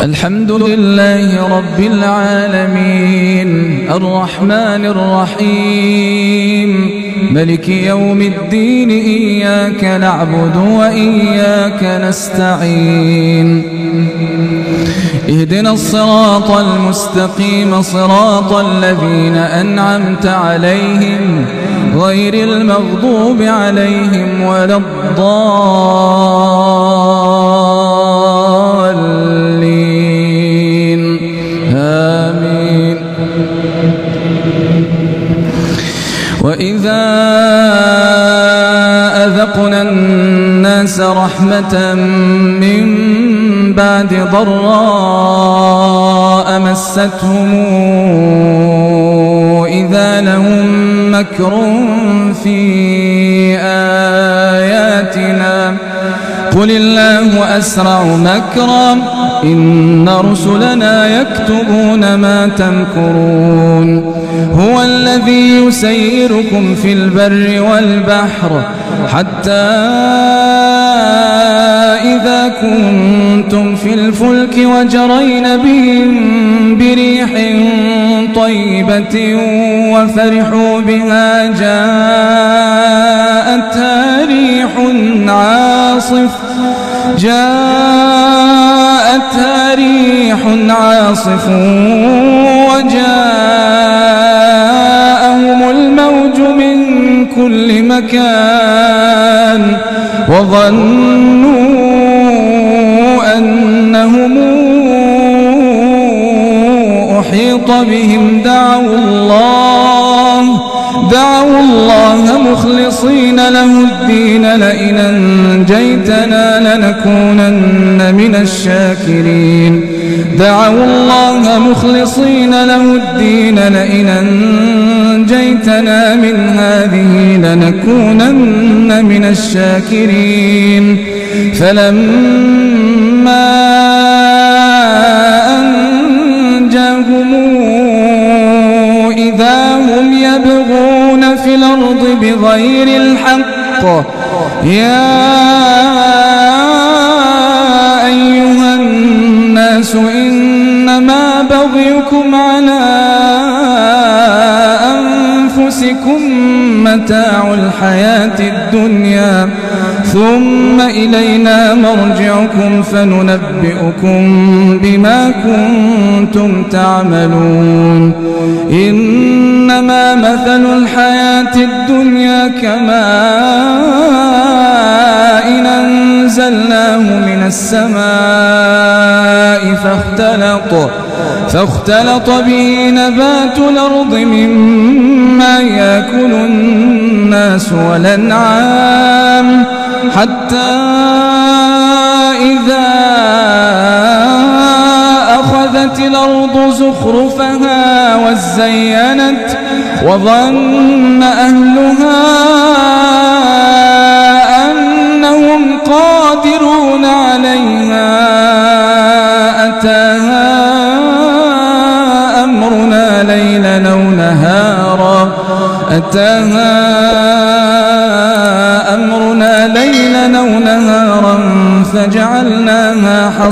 الحمد لله رب العالمين الرحمن الرحيم ملك يوم الدين إياك نعبد وإياك نستعين اهدنا الصراط المستقيم صراط الذين أنعمت عليهم غير المغضوب عليهم ولا الضالين آمين. وإذا أذقنا الناس رحمة من بعد ضراء مستهم إذا لهم مكر في آياتنا قل الله أسرع مكرا إن رسلنا يكتبون ما تمكرون هو الذي يسيركم في البر والبحر حتى إذا كنتم في الفلك وجرين بهم بريح طيبة وفرحوا بها جاءتها ريح عاصف وجاءهم الموج من كل مكان وظنوا أنهم أحيط بهم دعوا الله مخلصين له الدين لئن أنجيتنا لنكونن من الشاكرين دعوا الله مخلصين له الدين لئن أنجيتنا من هذه لنكونن من الشاكرين فلما أنجاهم إذا هم يبغون في الأرض بغير الحق يا أيها الناس إنما بغيكم على أنفسكم متاع الحياة الدنيا ثم إلينا مرجعكم فننبئكم بما كنتم تعملون إنما مثل الحياة الدنيا كماء أنزلناه من السماء فاختلط به نبات الأرض مما يأكل الناس والأنعام حتى إذا أخذت الأرض زخرفها وزينت وظن أهلها أنهم قادرون عليها أتاها أمرنا ليلا أو نهارا فجعلناها حصيدا